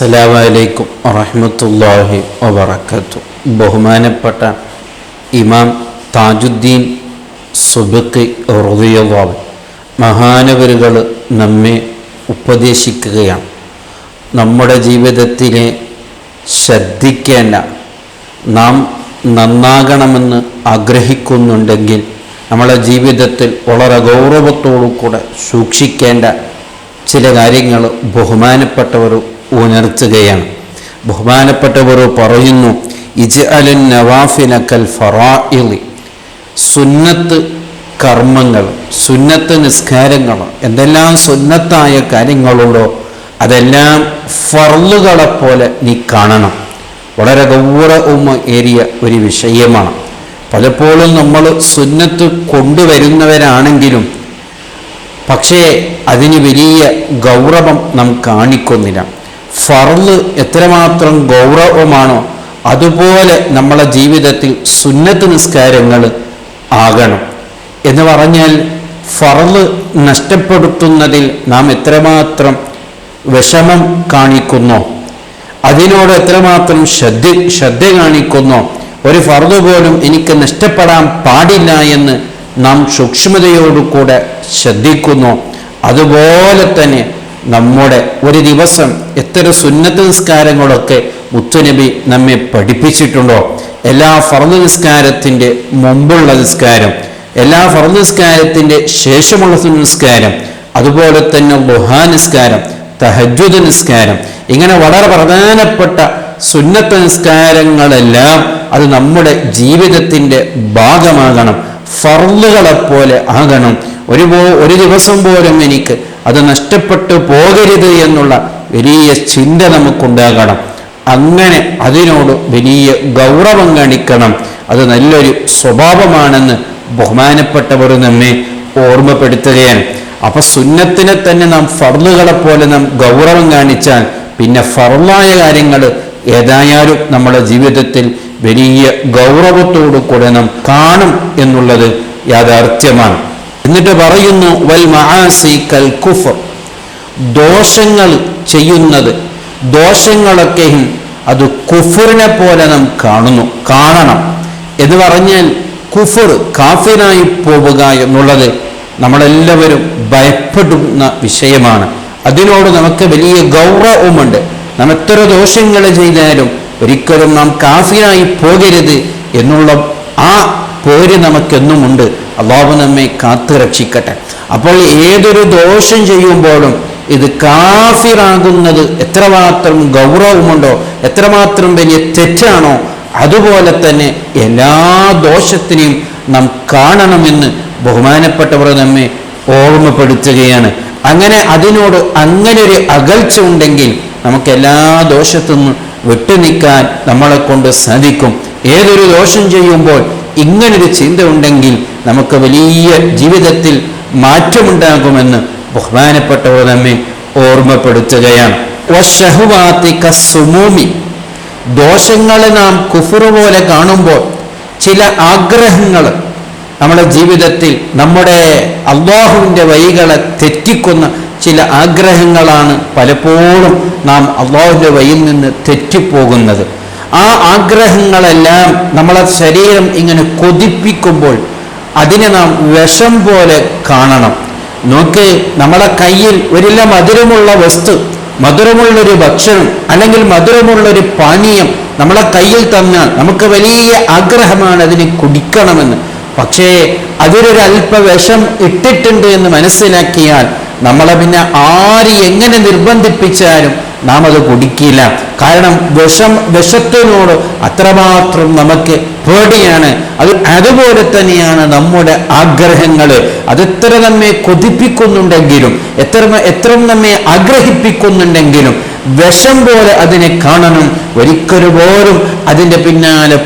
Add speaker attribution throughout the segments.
Speaker 1: അസ്സലാമു അലൈക്കും വറഹ്മത്തുള്ളാഹി വബറകാതുഹു. ബഹുമാനപ്പെട്ട ഇമാം താജുദ്ദീൻ സുബ്കി റളിയല്ലാഹു മഹാനവരുകൾ നമ്മെ ഉപദേശിക്കുകയാണ്. നമ്മുടെ ജീവിതത്തിലെ ശ്രദ്ധിക്കേണ്ട, നാം നന്നാകണമെന്ന് ആഗ്രഹിക്കുന്നുണ്ടെങ്കിൽ നമ്മളെ ജീവിതത്തിൽ വളരെ ഗൗരവത്തോടു കൂടെ സൂക്ഷിക്കേണ്ട ചില കാര്യങ്ങൾ ബഹുമാനപ്പെട്ടവർ ഉണർത്തുകയാണ്. ബഹുമാനപ്പെട്ടവർ പറയുന്നു, ഇജ്അലുൻ നവാഫില കൽ ഫറാഇളി, സുന്നത്ത് കർമ്മങ്ങൾ, സുന്നത്ത് നിസ്കാരങ്ങൾ, എന്തെല്ലാം സുന്നത്തായ കാര്യങ്ങളുണ്ടോ അതെല്ലാം ഫർളുകളെപ്പോലെ നീ കാണണം. വളരെ ഗൗരവം ഏറിയ ഒരു വിഷയമാണ്. പലപ്പോഴും നമ്മൾ സുന്നത്ത് കൊണ്ടുവരുന്നവരാണെങ്കിലും പക്ഷേ അതിന് വലിയ ഗൗരവം നാം കാണിക്കുന്നില്ല. ഫർള് എത്രമാത്രം ഗൗരവമാണോ അതുപോലെ നമ്മളെ ജീവിതത്തിൽ സുന്നത്ത് നിസ്കാരങ്ങൾ ആകണം. എന്ന് പറഞ്ഞാൽ ഫർള് നഷ്ടപ്പെടുത്തുന്നതിൽ നാം എത്രമാത്രം വിഷമം കാണിക്കുന്നോ, അതിനോട് എത്രമാത്രം ശ്രദ്ധ കാണിക്കുന്നോ, ഒരു ഫർള് പോലും എനിക്ക് നഷ്ടപ്പെടാൻ പാടില്ല എന്ന് നാം സൂക്ഷ്മതയോടുകൂടെ ശ്രദ്ധിക്കുന്നു. അതുപോലെ തന്നെ നമ്മുടെ ഒരു ദിവസം എത്ര സുന്നത്ത് നിസ്കാരങ്ങളൊക്കെ മുത്തുനബി നമ്മെ പഠിപ്പിച്ചിട്ടുണ്ടോ, എല്ലാ ഫർള് നിസ്കാരത്തിൻ്റെ മുമ്പുള്ള നിസ്കാരം, എല്ലാ ഫർള് നിസ്കാരത്തിൻ്റെ ശേഷമുള്ള നിസ്കാരം, അതുപോലെ തന്നെ ദുഹാ നിസ്കാരം, തഹജ്ജുദ് നിസ്കാരം, ഇങ്ങനെ വളരെ പ്രധാനപ്പെട്ട സുന്നത്ത് നിസ്കാരങ്ങളെല്ലാം അത് നമ്മുടെ ജീവിതത്തിൻ്റെ ഭാഗമാകണം, ഫർളുകളെപ്പോലെ ആകണം. ഒരു ദിവസം പോലും എനിക്ക് അത് നഷ്ടപ്പെട്ടു പോകരുത് എന്നുള്ള വലിയ ചിന്ത നമുക്കുണ്ടാകണം. അങ്ങനെ അതിനോട് വലിയ ഗൗരവം കാണിക്കണം. അത് നല്ലൊരു സ്വഭാവമാണെന്ന് ബഹുമാനപ്പെട്ടവർ നമ്മെ ഓർമ്മപ്പെടുത്തുകയാണ്. അപ്പൊ സുന്നത്തിനെ തന്നെ നാം ഫർളുകളെപ്പോലെ നാം ഗൗരവം കാണിച്ചാൽ പിന്നെ ഫർളായ കാര്യങ്ങൾ ഏതായാലും നമ്മുടെ ജീവിതത്തിൽ വലിയ ഗൗരവത്തോടു കൂടെ നാം കാണും എന്നുള്ളത് യാഥാർത്ഥ്യമാണ്. എന്നിട്ട് പറയുന്നു, വൽ മആസി കൽ കുഫർ, ദോഷങ്ങൾ ചെയ്യുന്നത്, ദോഷങ്ങളൊക്കെയും അത് കുഫറിനെ പോലെ നാം കാണണം. എന്ന് പറഞ്ഞാൽ കുഫർ, കാഫിറായി പോവുക എന്നുള്ളത് നമ്മളെല്ലാവരും ഭയപ്പെടുന്ന വിഷയമാണ്. അതിനോട് നമുക്ക് വലിയ ഗൗരവമുണ്ട്. നാം എത്ര ദോഷങ്ങൾ ചെയ്താലും ഒരിക്കലും നാം കാഫിറായി പോകരുത് എന്നുള്ള ആ പേര് നമുക്കെന്നുമുണ്ട്. അല്ലാഹു നമ്മെ കാത്തു രക്ഷിക്കട്ടെ. അപ്പോൾ ഏതൊരു ദോഷം ചെയ്യുമ്പോഴും ഇത് കാഫിറാകുന്നത് എത്രമാത്രം ഗൗരവമുണ്ടോ, എത്രമാത്രം വലിയ തെറ്റാണോ, അതുപോലെ തന്നെ എല്ലാ ദോഷത്തിനെയും നാം കാണണമെന്ന് ബഹുമാനപ്പെട്ടവർ നമ്മെ ഓർമ്മപ്പെടുത്തുകയാണ്. അങ്ങനെ അതിനോട് അങ്ങനെ ഒരു അകൽച്ച ഉണ്ടെങ്കിൽ നമുക്ക് എല്ലാ ദോഷത്തു നിന്നും വിട്ടുനിൽക്കാൻ നമ്മളെ കൊണ്ട് സാധിക്കും. ഏതൊരു ദോഷം ചെയ്യുമ്പോൾ ഇങ്ങനൊരു ചിന്ത ഉണ്ടെങ്കിൽ നമുക്ക് വലിയ ജീവിതത്തിൽ മാറ്റമുണ്ടാകുമെന്ന് ബഹുമാനപ്പെട്ടവർ നമ്മെ ഓർമ്മപ്പെടുത്തുകയാണ്. വശഹുവാതി കസ്സുമൂമി, ദോഷങ്ങളെ നാം കുഫ്ർ പോലെ കാണുമ്പോൾ ചില ആഗ്രഹങ്ങൾ നമ്മുടെ ജീവിതത്തിൽ നമ്മുടെ അല്ലാഹുവിൻ്റെ വഴികളെ തെറ്റിക്കുന്ന ചില ആഗ്രഹങ്ങളാണ് പലപ്പോഴും നാം അല്ലാഹുവിൻ്റെ വഴിയിൽ നിന്ന് തെറ്റിപ്പോകുന്നത്. ആ ആഗ്രഹങ്ങളെല്ലാം നമ്മളെ ശരീരം ഇങ്ങനെ കൊതിപ്പിക്കുമ്പോൾ അതിനെ നാം വിഷം പോലെ കാണണം. നോക്ക്, നമ്മളെ കയ്യിൽ ഒരില്ല മധുരമുള്ള വസ്തു, മധുരമുള്ളൊരു ഭക്ഷണം അല്ലെങ്കിൽ മധുരമുള്ളൊരു പാനീയം നമ്മളെ കയ്യിൽ തന്നാൽ നമുക്ക് വലിയ ആഗ്രഹമാണ് അതിനെ കുടിക്കണമെന്ന്. പക്ഷേ അതിലൊരല്പ വിഷം ഇട്ടിട്ടുണ്ട് എന്ന് മനസ്സിലാക്കിയാൽ നമ്മളെ പിന്നെ ആര് എങ്ങനെ നിർബന്ധിപ്പിച്ചാലും നാം അത് കുടിക്കില്ല. കാരണം വിഷത്തിനോട് അത്രമാത്രം നമുക്ക് പേടിയാണ്. അതുപോലെ നമ്മുടെ ആഗ്രഹങ്ങൾ. അതെത്ര നമ്മെ കൊതിപ്പിക്കുന്നുണ്ടെങ്കിലും എത്ര നമ്മെ ആഗ്രഹിപ്പിക്കുന്നുണ്ടെങ്കിലും വിഷം പോലെ അതിനെ കാണണം. ഒരിക്കലും പോലും അതിൻ്റെ പിന്നാലെ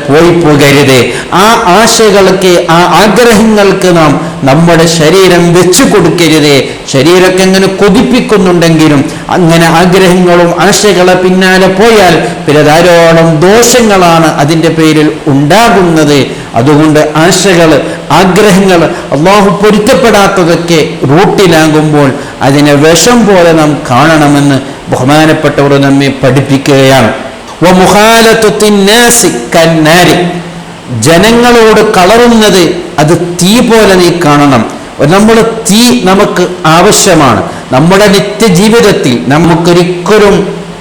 Speaker 1: പോകരുത്. ആ ആശകൾക്ക്, ആ ആഗ്രഹങ്ങൾക്ക് നാം നമ്മുടെ ശരീരം വെച്ചു കൊടുക്കരുത്. ശരീരമൊക്കെ എങ്ങനെ കൊതിപ്പിക്കുന്നുണ്ടെങ്കിലും അങ്ങനെ ആഗ്രഹങ്ങളും ആശകളെ പിന്നാലെ പോയാൽ പിന്നെ ധാരാളം ദോഷങ്ങളാണ് അതിൻ്റെ പേരിൽ ഉണ്ടാകുന്നത്. അതുകൊണ്ട് ആശകൾ, ആഗ്രഹങ്ങൾ, അള്ളാഹു പൊരുത്തപ്പെടാത്തതൊക്കെ റൂട്ടിലാകുമ്പോൾ അതിനെ വിഷം പോലെ നാം കാണണമെന്ന് ബഹുമാനപ്പെട്ടവർ നമ്മെ പഠിപ്പിക്കുകയാണ്. ജനങ്ങളോട് കളറുന്നത് അത് തീ പോലെ നീ കാണണം. നമ്മൾ തീ നമുക്ക് ആവശ്യമാണ്. നമ്മുടെ നിത്യജീവിതത്തിൽ നമുക്കൊരിക്കലും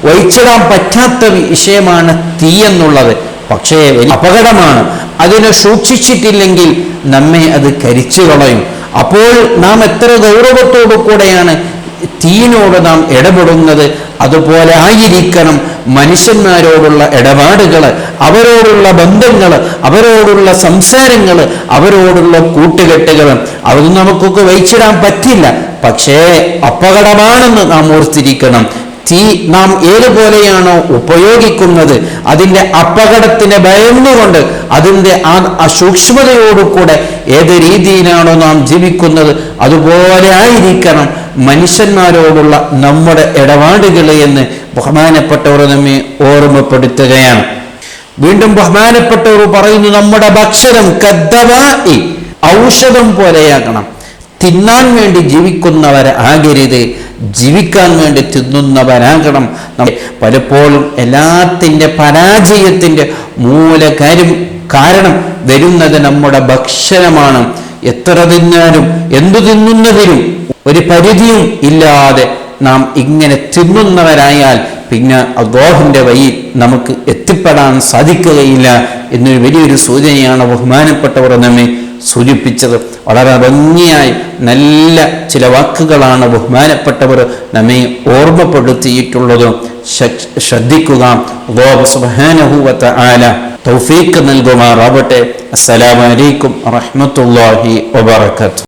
Speaker 1: ഒഴിച്ചിടാൻ പറ്റാത്ത വിഷയമാണ് തീ എന്നുള്ളത്. പക്ഷേ വലിയ അപകടമാണ്. അതിനെ സൂക്ഷിച്ചിട്ടില്ലെങ്കിൽ നമ്മെ അത് കരിച്ചു കളയും. അപ്പോൾ നാം എത്ര ഗൗരവത്തോടു കൂടെയാണ് തീയിനോട് നാം ഇടപെടുന്നത്. അതുപോലെ ആയിരിക്കണം മനുഷ്യന്മാരോടുള്ള ഇടപാടുകൾ, അവരോടുള്ള ബന്ധങ്ങൾ, അവരോടുള്ള സംസാരങ്ങൾ, അവരോടുള്ള കൂട്ടുകെട്ടുകൾ. അതൊന്നും നമുക്കൊക്കെ വഹിച്ചിടാൻ പറ്റില്ല. പക്ഷേ അപകടമാണെന്ന് നാം ഓർത്തിരിക്കണം. തീ നാം ഏതുപോലെയാണോ ഉപയോഗിക്കുന്നത്, അതിൻ്റെ അപകടത്തിനെ ഭയന്നുകൊണ്ട്, അതിൻ്റെ ആ സൂക്ഷ്മതയോടുകൂടെ ഏത് രീതിയിലാണോ നാം ജീവിക്കുന്നത്, അതുപോലെ ആയിരിക്കണം മനുഷ്യന്മാരോടുള്ള നമ്മുടെ ഇടപാടുകൾ എന്ന് ബഹുമാനപ്പെട്ടവർ നമ്മെ ഓർമ്മപ്പെടുത്തുകയാണ്. വീണ്ടും ബഹുമാനപ്പെട്ടവർ പറയുന്നു, നമ്മുടെ ഭക്ഷണം കദ്ദവാഇ, ഔഷധം പോലെയാകണം. തിന്നാൻ വേണ്ടി ജീവിക്കുന്നവരാകരുത്, ജീവിക്കാൻ വേണ്ടി തിന്നുന്നവരാകണം. പലപ്പോഴും എല്ലാത്തിൻ്റെ പരാജയത്തിൻ്റെ കാരണം വരുന്നത് നമ്മുടെ ഭക്ഷണമാണ്. എത്ര തിന്നാലും എന്തു തിന്നുന്നതിനും ഒരു പരിധിയും ഇല്ലാതെ നാം ഇങ്ങനെ തിന്നുന്നവരായാൽ പിന്നെ അല്ലാഹുവിൻ്റെ വഴിയിൽ നമുക്ക് എത്തിപ്പെടാൻ സാധിക്കുകയില്ല എന്നൊരു വലിയൊരു സൂചനയാണ് ബഹുമാനപ്പെട്ടവർ നമ്മെ സൂചിപ്പിച്ചത്. വളരെ ഭംഗിയായി നല്ല ചില വാക്കുകളാണ് ബഹുമാനപ്പെട്ടവർ നമ്മെ ഓർമ്മപ്പെടുത്തിയിട്ടുള്ളത്. ശ്രദ്ധിക്കുക. അല്ലാഹു സുബ്ഹാനഹു വ തആല തൗഫീഖ് നൽകുമാറാവട്ടെ. അസ്സലാമു അലൈക്കും വറഹ്മത്തുള്ളാഹി വബറകാതുഹു.